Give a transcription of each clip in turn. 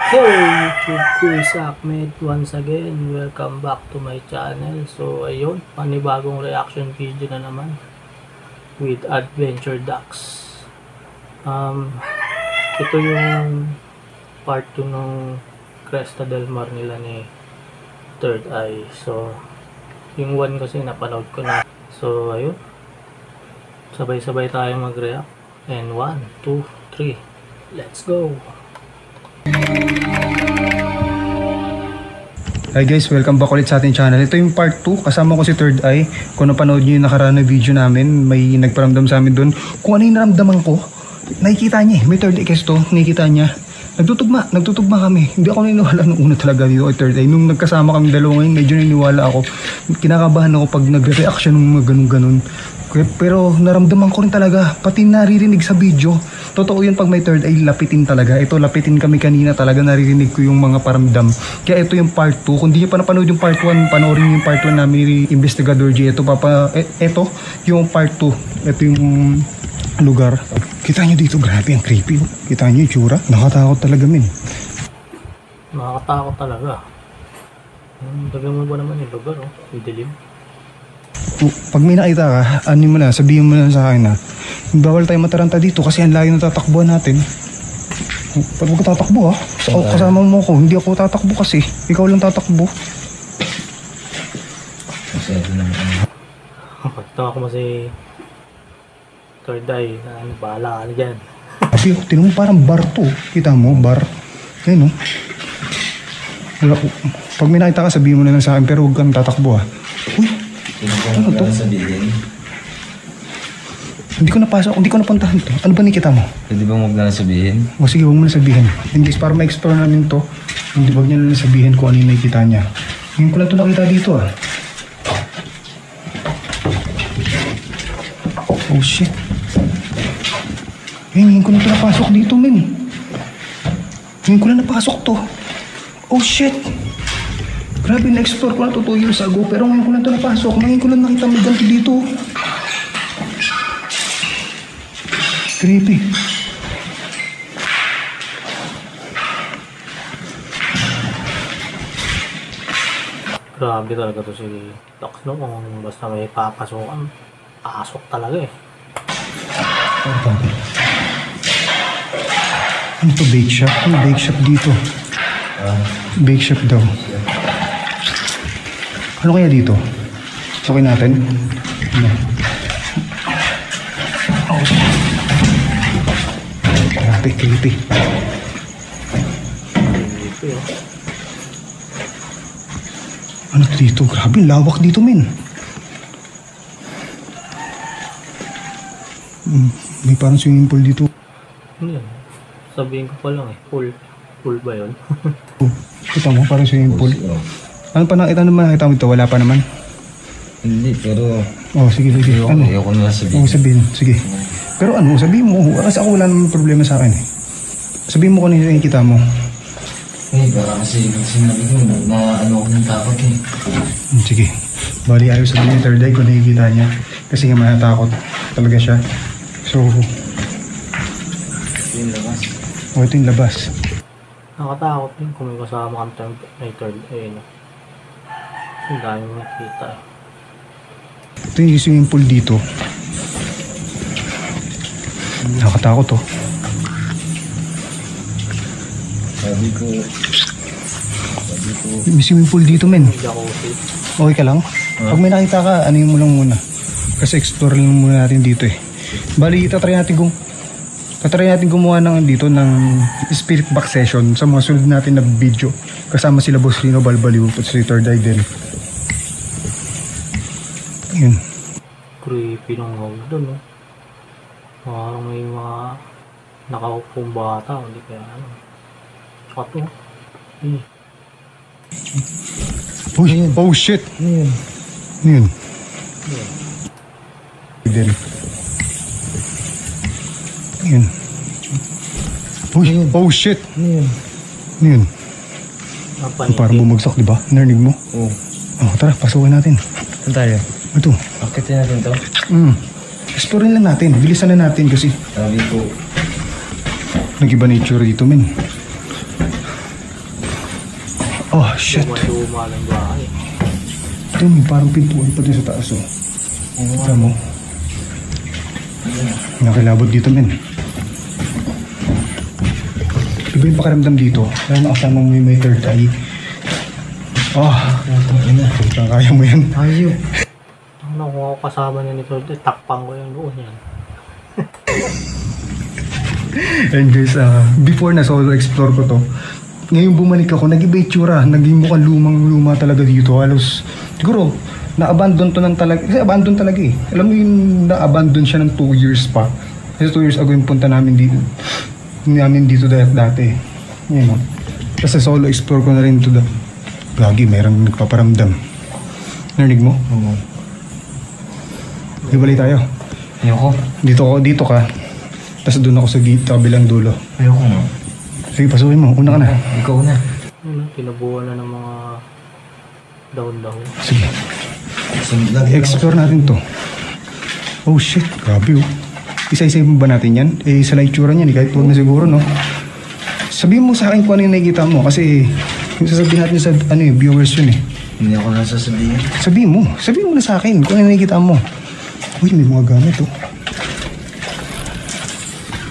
Hey YouTube ko, is Ahmed once again. Welcome back to my channel. So ayun, panibagong reaction video na naman with Adventure Ducks. Ito yung part 2 ng Cresta del Mar nila ni Third Eye. So yung 1 kasi napanood ko na. So ayun, sabay-sabay tayo mag-react. And 1, 2, 3, let's go! Hi guys, welcome back ulit sa ating channel. Ito yung part 2, kasama ko si Third Eye. Kung napanood nyo yung nakaraan na video namin, may nagparamdam sa amin doon. Kung ano yung naramdaman ko, nakikita niya may Third Eye kasi to, nakikita niya. Nagtutugma kami. Hindi ako naniniwala nung una talaga dito kay Third Eye. Nung nagkasama kami dalawa ngayon, medyo naniniwala ako. Kinakabahan ako pag nagre-react siya nung mga ganun-ganun. Pero naramdaman ko rin talaga, pati naririnig sa video. Totoo yun pag may Third Eye, lapitin talaga. Ito, lapitin kami kanina talaga, naririnig ko yung mga paramdam. Kaya ito yung part 2. Kung di nyo pa napanood yung part 1, panoorin yung part 1 namin ni Investigador G. Ito yung part 2. Ito yung lugar. Kita nyo dito, grabe, ang creepy. Kita nyo yung tsura. Nakatakot talaga, min. Nakakatakot talaga. Dagan mo ba naman yung lugar, oh? Yung dilim. Pag may nakita ka, ano mo na, sabihin mo na sa akin na bawal tayo mataranta dito kasi ang layo na tatakbuhan natin. Pag huwag ka tatakbo ha, kasama mo ko, hindi ako tatakbo kasi ikaw lang tatakbo. Pagtawa ko mo si Third Eye, bahala ka na dyan. Abi, tinan mo parang bar to, kita mo, bar. Ayun no. Pag may nakita ka, sabihin mo na lang sa akin pero huwag kang tatakbo ha. Uy, ano to? Hindi ko napasok, hindi ko napuntahan to. Ano ba nakita mo? Pwede bang huwag na sabihin? O sige, huwag mo na sabihin. Hindi, para ma-explore namin to. Hindi, huwag niya na sabihin kung ano yung nakikita niya. Ngayon ko lang to nakita dito ah. Oh shit. Ngayon ko lang to napasok dito, men. Ngayon ko lang napasok to. Oh shit. Grabe, na-explore ko na to 2 years ago. Pero ngayon ko lang to napasok. Ngayon ko lang nakita may ganito dito. Creepy. Grabe talaga to si Docs, no? Kung basta may papasukan, pasok talaga eh. Ano to, bake shop? Ano bake shop dito? Bake shop daw. Ano kaya dito? Okay natin? Ano? Oh. Grabe, creepy. Dito yun. Ano to dito? Grabe, lawak dito, men. May parang swimming pool dito. Ano yan? Sabihin ko pa lang eh. Pool ba yun? Oh, kita mo, parang swimming pool. Ano pa nakita naman? Nakita mo ito? Wala pa naman? Hindi, pero... Oh, sige. Ano? Ayoko na sabihin. Oo, sabihin. Sige. Pero ano, sabihin mo. Kasi ako wala naman problema sa akin eh. Sabihin mo kung ano yung kita mo. Eh, para kasi sinabi ko na ano ako ng takot eh. Sige. Bali, ayaw sabihin ni Third Eye kung nakikita niya. Kasi nga matatakot talaga siya. So... Ito yung labas. Oh, ito yung labas. Nakatakot din kung may kasama kang may Third Eye. Ang dami mo nakita eh. Ito yung swimming pool dito. Nakatakot oh. Sabi ko... May swimming pool dito, men. Jacuzzi. Okay ka lang? Pag may nakita ka, ano yung mo lang muna. Kasi explore lang muna natin dito eh. Bali, tatry natin gumawa ng dito ng spirit box session sa mga sunod natin na video. Kasama sila Boss Rino Balbaliw at si Third Eye din. Yun. Creepy nung hog doon, no? Parang may mga nakaupong bata, hindi kaya ano. Tsaka to. Eh. Uy, oh shit! Yun. Din. Yun. Uy, oh shit! Yun. Parang bumagsak, diba? Narinig mo? Oo. Oh, tara, pasukin natin. Saan tayo? Ito. Akitin natin to? Explorein lang natin. Bilisan na natin kasi Sabi ko, nag-iba nature dito, men. Oh, shit. Luma ng bahay. Ito, may parang pintuan pa din sa taas, oh. Kita mo? Nakilabot dito, men. Iba yung pakiramdam dito. Kaya nakasama mo yung may third eye. Kaya mo yan. Ayaw. Ano, kung ako kasama niya nito, takpang ko yung noon yan. And guys, before na solo explore ko to, ngayon bumalik ako, nag-iba itsura, naging mukhang lumang-luma talaga dito. Halos, siguro, na-abandon to ng talaga, kasi abandon talaga eh. Alam mo yung na-abandon siya ng 2 years pa. Kasi 2 years ago yung punta namin dito dati. Yan o. Kasi solo explore ko na rin to da. Gagi, mayroong nagpaparamdam. Narinig mo? Oo. Ibalik tayo. Ayoko. Dito ka. Tapos doon ako sa kabilang dulo. Ayoko nga. Sige, pasukin mo. Una ka na. Ikaw na. Ano, tinubuan na ng mga daon-daon. Sige. Explore. Explore natin to. Oh shit, grabe oh. Isa-isa mo ba natin yan? Eh, sa itsura niyan, kahit huwag na siguro, no? Sabihin mo sa akin kung ano yung nakikita mo. Kasi, yung sasabihin natin sa viewers yun eh. Hindi ako nasasabihin. Sabihin mo na sa akin kung ano yung nakikita mo. Uy, may mga gamit oh.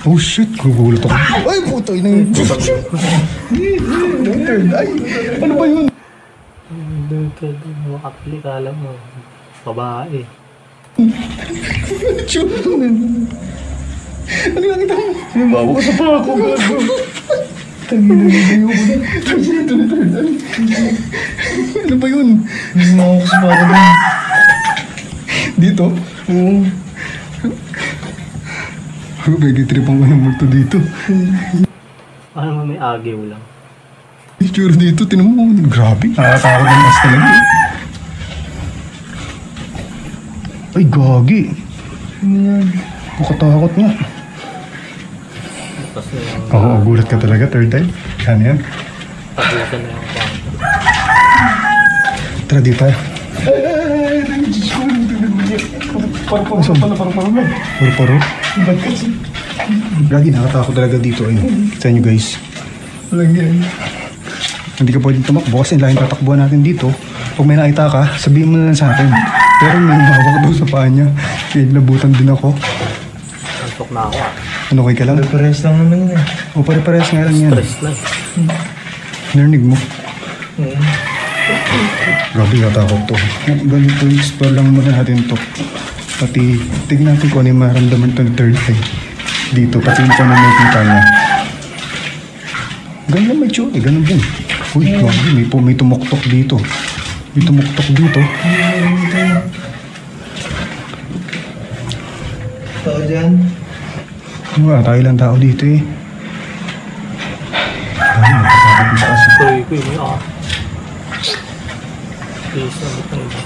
Oh shit, gugulat ako. Ay, puto, ina yun. Ay, ano ba yun? Doon ka doon, makapili ka alam mo. Babae. Ano yung nakita mo? Sinabawa ko sa pako. Tangina ko na. Ano ba yun? Sinabawa ko sa pako doon. Dito? Oo. Nag-tripang ko ng multo dito. Ano mo, may agiw lang. Itsura dito, tinan mo. Grabe. Nakakatakot ng mas talaga. Ay, gagi. Makatakot nga. Tapos na yung Oo, gulat ka talaga. Third time. Ano yan? tapusan na yung bangko. Tara dito tayo. Paro-paro. Lagi nakatakot talaga dito. Ayun. Sa inyo guys. Hindi ka pwedeng tumakbo kasi lahing tatakbuhan natin dito. Pag may nakita ka, sabihin mo na lang sa akin. Pero may mawak daw sa paa niya. Kaya labutan din ako. Antok na ako ah. Ano okay ka lang? Pares lang naman yun eh. O pare-pares nga lang yan. Stress na eh. Narinig mo? Grabe natakot to. Ganito explore lang muna natin to. Pati tignan natin kung ano yung maramdaman to ng third eye. Dito, pati yung kung ano nakikita niya. Ganun lang may tsura eh, ganun din. Uy, grabe, may tumuktok dito. May tumuktok dito. Tao dyan. Wala, tayo lang tao dito eh. Ay, nagkakabit na kasi. Kuy, may ah. Please, ano ito nito?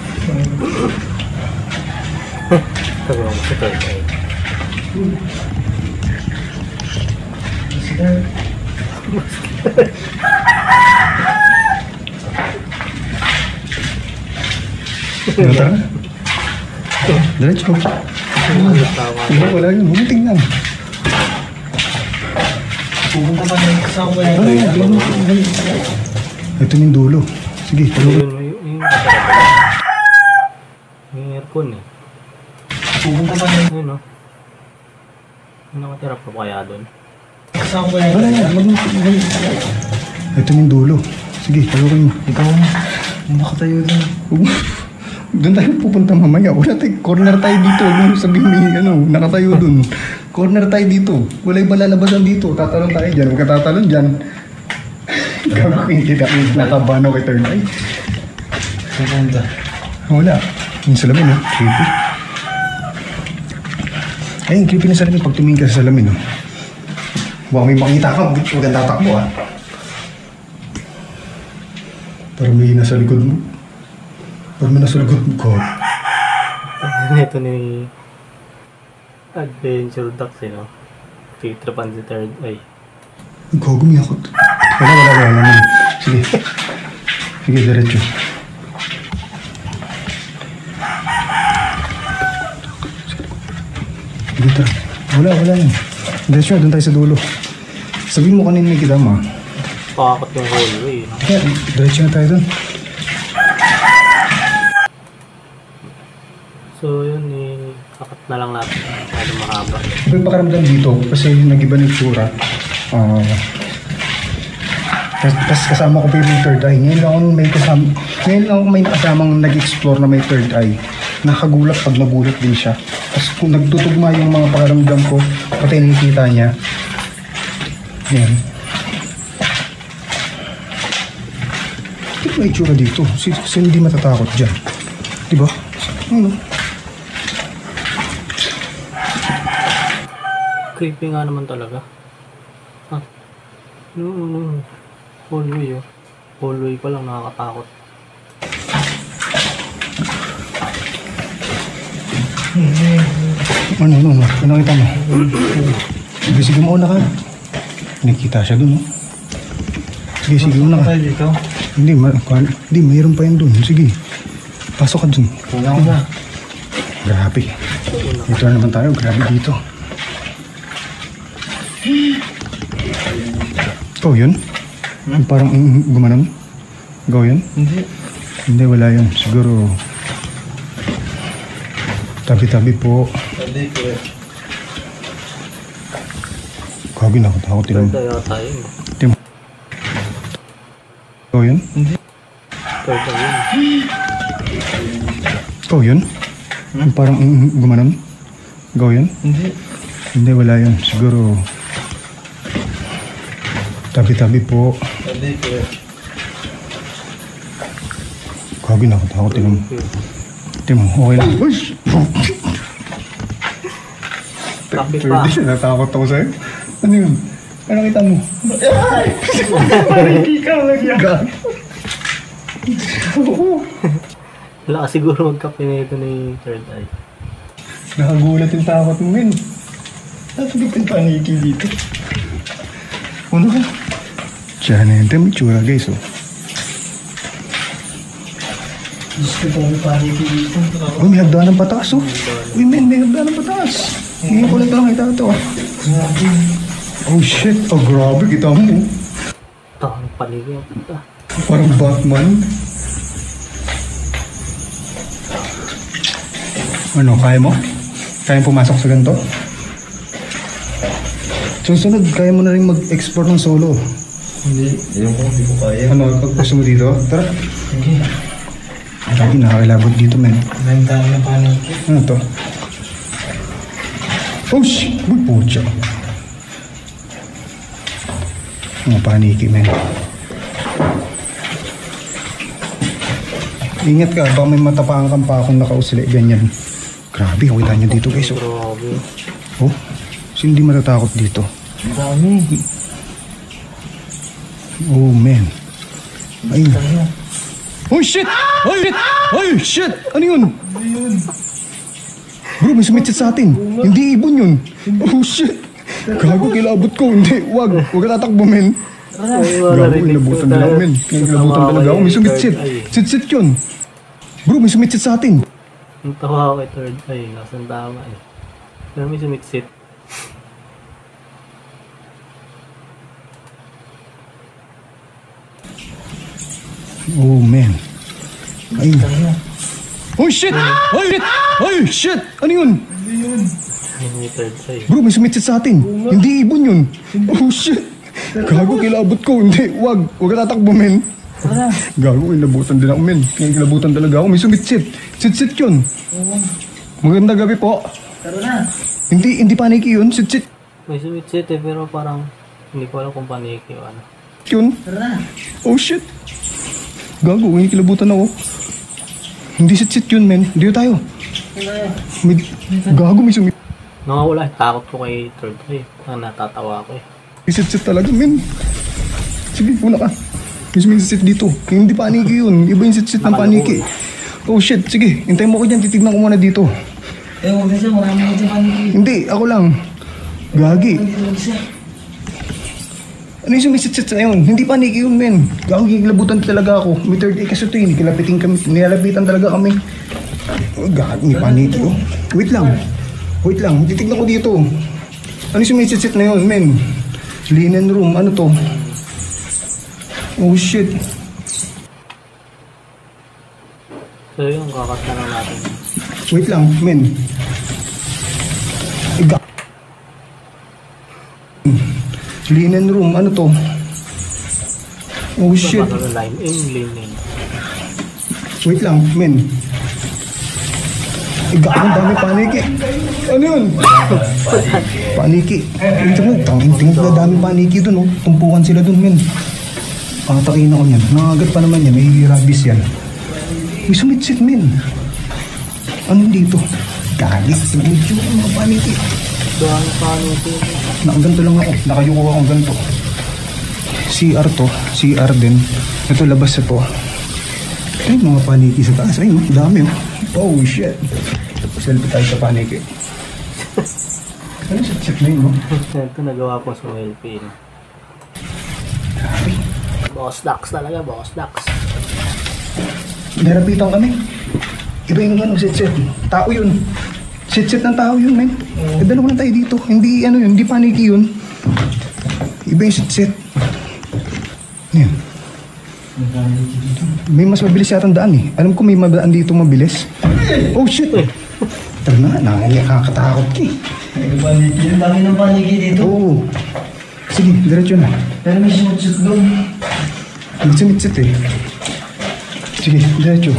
Sabi mo sa third eye. Ano tara? Diretso. Wala yun, huwag tingnan. Pupunta pa na kasama ko yan. Ito yung dulo. Sige, tuloy. Yung nakatira. Yung aircon eh. Pupunta pa na Yun oh. Yung nakatira pa kaya doon. kasama ko yan. Wala yan, ito yung dulo. Sige, tuloy mo. Ikaw, nakatayo din. Doon tayo pupunta mamaya. Wala tayo, corner tayo dito. Huwag mo sabihin may nakatayo doon. Corner tayo dito. Wala yung malalabasan dito. Tatalon tayo dyan. Huwag ka tatalon dyan. Gagawin kita. Nakabano kay third eye. Pupunta. Wala. Yung salamin, oh. Creepy. Ayun, creepy na salamin. Pag tumingin ka sa salamin, oh. Baka may makita ka. Huwag kang tatakbo, ah. Parang may nasa likod mo. Parang may nasa likod mo, God. Ito ni Adventure Ducks eh no? Titrapan si third eye. Gago, miyakot. Wala naman. Sige. Sige, diretso. Sige, tara. Wala yan. Diretso, doon tayo sa dulo. Sabihin mo kanina nakikita mo, ah. Pakakot yung hallway. No? Kaya, diretso na tayo dun. So yun, kakat na lang natin. Ano mahaba. Iba yung pakaramdam dito kasi nag-iba ng tsura. Tapos kasama ko pa yung third eye. Ngayon lang ako may nakasamang nag-explore na may third eye. Nakagulat pag nagulat din siya. Tapos kung nagtutugma yung mga pakaramdam ko, pati nakikita niya. Yan. Ito may tsura dito. Sino hindi matatakot dyan? Diba? Ano? Creepy nga naman talaga. Ha? No. Hallway oh. Hallway pa lang nakakatakot. Ano kita mo? Sige mo na ka. Nakita siya dun, oh. Sige mo na ka. Hindi, mayroon pa yan dun. Sige, pasok ka dun. Wala ko na. Grabe. Ito na naman tayo, grabe dito. Ikaw yun? Parang gumanon? Ikaw yun? Hindi, wala yun. Siguro tabi-tabi po. Hindi ko eh. Kagi na ako tilang. Third eye yata yun. Tim. Ikaw yun? Third eye yun. Ikaw yun? Parang gumanon? Ikaw yun? Hindi, wala yun. Siguro tabi-tabi po. Hindi ko eh. Kagi na ako tilang. Tim, okay lang. Uy! Kapit pa. Natakot ako sa'yo. Ano yun? Ano kita mo? Parang ikaw lang yan. Wala ka siguro magkape na ito ni third eye. Nakagulat yung takot mo yun. Tapos yung paniki dito. Ano ka? Diyan na yun. May tsura guys, oh. Gusto ko may paniki dito. Uy, may hagdan ng pataas, oh. Uy, men, may hagdan ng pataas. Ngayon ko lang nakita ito, oh. Oh, shit. Oh, grabe. Kita mo, oh. Takang paligid. Parang Batman. Ano, kaya mo? Kaya pumasok sa ganito? Susunod, kaya mo na rin mag-explore ng solo. Hindi ko kaya. Ano, pag gusto mo dito? Tara. Sige. Lagi nakakilabot dito, men. Maraming tao na paniki. Ano to? Oh, shit! Uy, pucha. Mga paniki, men. Ingat ka, baka may matapakan kang pa akong nakausili, ganyan. Grabe, kita nyo dito, guys. Oh, Grabe. oh, sino hindi matatakot dito? Ang dami. Oh, man. Ayun. Tayo. Oh, shit! Oh, shit! Oh, shit! Ano yun? Bro, may sumitsit sa atin. Hindi ibon yun. Oh, shit! Gago, kilabot ko. Hindi, wag. Huwag ka tatakbo, men. Gago, inabutan din ako, men. Inabutan talaga ako. May sumitsit. Sit-sit yun. Bro, may sumitsit sa atin. Ang tawa ko kay third eye. Nasaan tama eh. Pero may sumitsit. Oh, man. Ayun. Tayo. Oh, shit! Oh, shit! Oh, shit! Ano yun? Ano yung third eye? Bro, may sumitsit sa atin. Hindi ibon yun. Oh, shit! Gago, kilabot ko. Hindi, wag. Huwag ka tatakbo, men. Gago, inabutan din ako, men. Kilabutan talaga ako. May sumitsit. Sit-sit yun. Maganda gabi po. Taro na. Hindi paniki yun. Sit-sit May sumitsit eh, pero parang hindi ko alam kung paniki o ano. yun. Taro na. Oh, shit. Gago, kilabutan ako. Hindi sit-sit yun, men. Hindi tayo. May, gago, may sumitsit. Nakawala eh. Takot ko kay third eye. Natatawa ako eh. Sit-sit talaga, men. Sige, una ka. May sumitsit dito. Hindi paniki yun. Iba yung sit-sit ng paniki. Oh, shit. Sige, hintayin mo ko dyan. Titignan ko muna dito. Eh, huwag na siya. Marami na dyan paniki. Hindi, ako lang. Gagi. Hindi lang siya. Ano yung sumisit-sit na yun? Hindi paniki yun, men. Gagi, kilabutan talaga ako. May third eye kasi ito yun. Nilalapitan talaga kami. Oh, gagi, may paniki. Oh. Wait lang. Titignan ko dito. Ano yung sumisit-sit na yun, men? Linen room. Ano to? Oh shit. So yun, kakat na lang natin. Wait lang, men. Iga. Linen room, ano to? Oh shit. Ano, line in, lane in. Wait lang, men. Iga, ang dami paniki. Ano yun? Paniki. Ito mo, tingin na dami paniki dun, oh. Tumpukan sila dun, men. Patakin ako niyan. Nangagat pa naman yan, may rabies yan. May sumitsit, men. Ano dito? Galit. Medyo mga paniki. Doon paniki. Nakaganto lang ako. Nakayuko akong ganito. CR to. CR din. Ito labas ito. Ay, mga paniki sa taas. Ay, dami oh. Oh, shit. Selfie tayo sa paniki. Ano sit na yun, no? Ito nagawa ko sa LP. Boss Dax talaga, Boss Dax. Narapitan kami. Iba yung ano, sit-sit. Tao yun. Sit-sit ng tao yun, men. Dalawa na tayo dito. Hindi, ano yun, hindi paniki yun. Iba yung sit-sit. Yan. May mas mabilis yata ang daan eh. Alam ko may daan dito mabilis. Oh shit eh. Tara na, nakakatakot ka eh. Ang dami ng paniki dito. Oo. Sige, diretso na. Pero may sinutsit doon. May sumit-sit eh. Sige, diretso.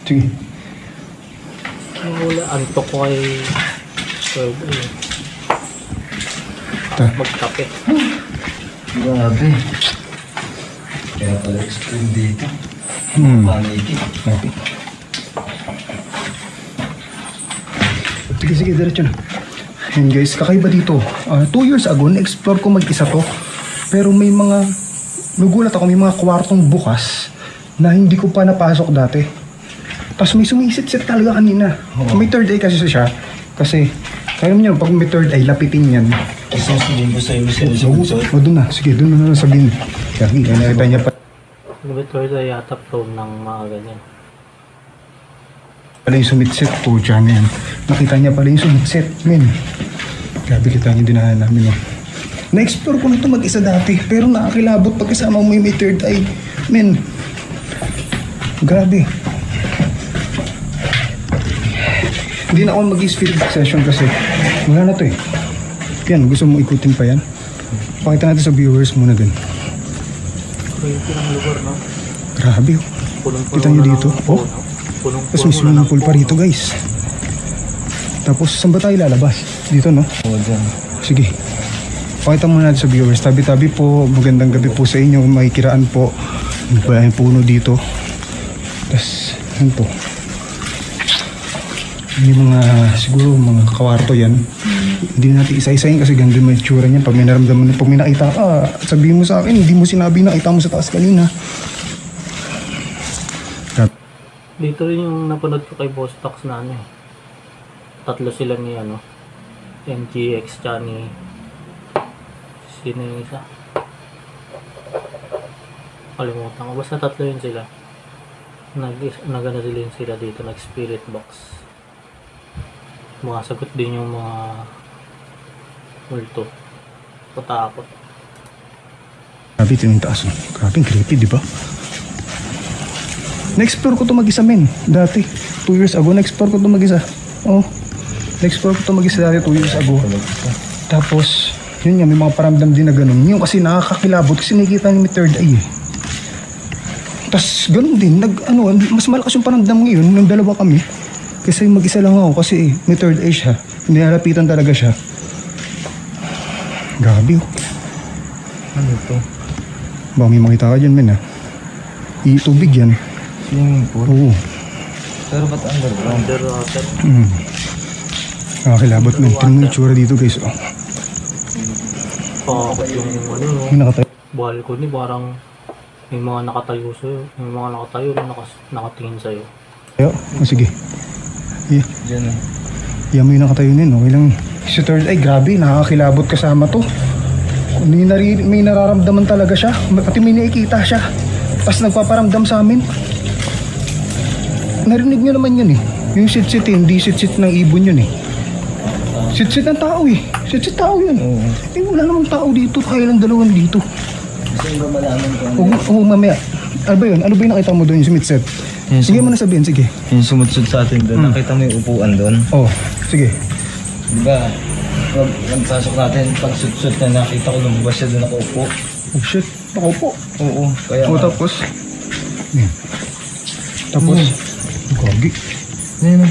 Sige. Wala, antok ko kay Third Eye. Ta. Magkape. Grabe. Kaya pala extreme dito. Paniki. Okay. Sige, diretso na. Yan guys, kakaiba dito. 2 years ago, na-explore ko mag-isa to. Pero may mga, nagulat ako, may mga kwartong bukas na hindi ko pa napasok dati. Tapos may sumisit-sit talaga kanina. May third eye kasi siya. Kasi, kaya niyo, pag may third eye, lapitin yan. Kasi sabihin ko sa'yo, O, doon na. Sige, doon na sabihin. Kaya nakita niya pa. Ano ba Third Eye yata prone ng mga ganyan? Pala yung sumitset po dyan yan. Nakita niya pala yung sumitset, men. Grabe kita niyo dinahan namin. Oh. Na-explore ko na ito mag-isa dati. Pero nakakilabot pagkasama mo yung may third eye. Men. Grabe. Hindi na ako mag-speed session kasi wala na to eh. Yan, gusto mo ikutin pa yan? Pakita natin sa viewers muna din. Creepy ng lugar, no? Grabe oh. Punong-puno Kita niyo na dito? ng Oh. puno. Punong-puno Tapos may na swimming ng pool pa puno. rito guys. Tapos saan ba tayo lalabas? Dito no? Oo, dyan. Sige. Pakita muna natin sa viewers. Tabi-tabi po. Magandang gabi po sa inyo. Makikiraan po. May puno dito. Tapos, ano po? Yung mga, siguro mga kawarto yan. Hindi natin isa-isayin kasi ganda may tsura niya. Pag may naramdaman, pag may nakita ka, sabihin mo sa akin, hindi mo sinabi nakita mo sa taas kanina. Dito rin yung napanood ko kay Boss Dax na ano eh. Tatlo sila ni ano. MGX tsaka ni... Sino yung isa? Kalimutan ko. Basta tatlo yun sila. Nagana din sila dito. Nag-spirit box. Mga sagot din yung mga multo. Patakot. Grabe, ito yung taas. Grabe, creepy, di ba? Na-explore ko ito mag-isa, men. Dati, 2 years ago, na-explore ko ito mag-isa. Oo. Na-explore ko ito mag-isa dati 2 years ago. Tapos, yun nga, may mga paramdam din na ganun. Yung kasi nakakakilabot kasi nakikita niyo may third eye. Tapos, ganun din. Mas malakas yung paramdam ngayon nung dalawa kami. Kasi mag-isa lang ako kasi may third eye siya. Nilalapitan talaga siya. Grabe, oh. Ano to? Baka may makita ka dyan, men, ha? Tubig yan. Swimming pool? Oo. Pero ba't underground? Underwater. Nakakilabot, men. Tingnan mo yung tsura dito, guys. Oh. Pakakot yung ano no. May nakatayo. Balcony parang may mga nakatayo sa'yo. May mga nakatayo na nakatingin sa'yo. Sige. Yeah. Diyan eh. Yan mo yung nakatayo nun. Okay lang. Si third eye, grabe. Nakakilabot kasama to. May nararamdaman talaga siya. Pati may nakikita siya. Tapos nagpaparamdam sa amin. Narinig nyo naman yun eh. Yung sit-sit eh. Hindi sit-sit ng ibon yun eh. Sit-sit ng tao eh. Si tao yun. Oo. Eh, wala namang tao dito. Kaya lang dalawan dito. Gusto mo ba malaman ko ano? Oo, mamaya. Ano ba yun? Ano ba yung nakita mo doon yung sumitset? Yung Sige mo na sabihin, sige. Yung sumutsud sa atin doon, nakita mo yung upuan doon. Oh, sige. Diba? Pagpasok natin, pag sutsud na nakita ko lumabas siya doon nakaupo. Oh shit, nakaupo. Oo. Kaya Oh, tapos? Yan. Tapos? Gagi. Ano?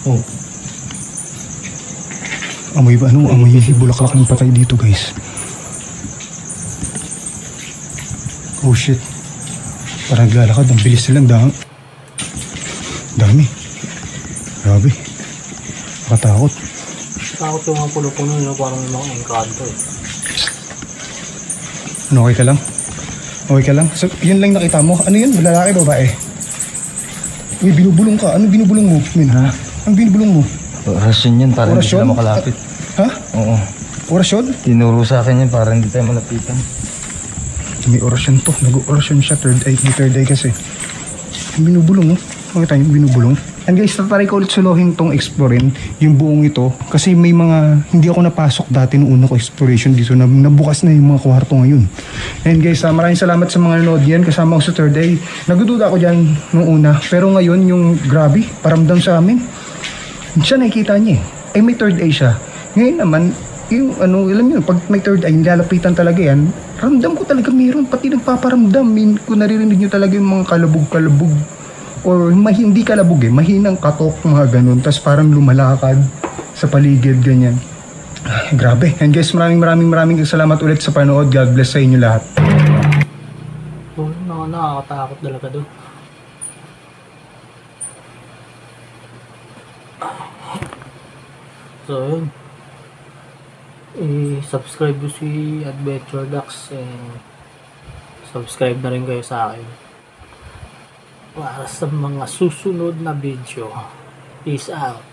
Oh. Amoy ba? Ano? Amoy bulaklak ng patay dito, guys. Oh shit. Parang naglalakad. Ang bilis nilang dami. Grabe. Nakatakot. Takot yung mga puno-puno nyo, parang yung mga engkanto eh. Ano, okay ka lang? Okay ka lang? So, yun lang nakita mo? Ano yun? Lalaki, babae? Uy, binubulong ka. Ano binubulong mo, Min? Ha? Ang binubulong mo? Orasyon yun, para hindi Orasyon? sila makalapit. Ha? Oo. Orasyon? Tinuro sa akin yun para hindi tayo malapitan. May orasyon to. Nag-orasyon siya. Third eye. May third eye kasi. Ang binubulong, oh. Makita niyo, binubulong. And guys, tatry ko ulit suluhin tong explorin, yung buong ito. Kasi may mga, hindi ako napasok dati nung una ko exploration dito. Nabukas na yung mga kwarto ngayon. And guys, maraming salamat sa mga nanood yan. Kasama ko sa third eye. Nagdududa ako dyan nung una. Pero ngayon, yung grabe, paramdam sa amin. Siya nakikita niya eh. Ay may third eye siya. Ngayon naman, yung ano, alam niyo, pag may third eye, nilalapitan talaga yan. Ramdam ko talaga meron. Pati nagpaparamdam. Kung naririnig niyo talaga yung mga kalabog-kalabog. Or hindi kalabog eh, mahinang katok, mga ganun. Tapos parang lumalakad sa paligid, ganyan. Ay, grabe. And guys, maraming salamat ulit sa panood. God bless sa inyo lahat. Oh, nakakatakot talaga doon. So yun. I-subscribe ko si Adventure Ducks and subscribe na rin kayo sa akin para sa mga susunod na video. Peace out.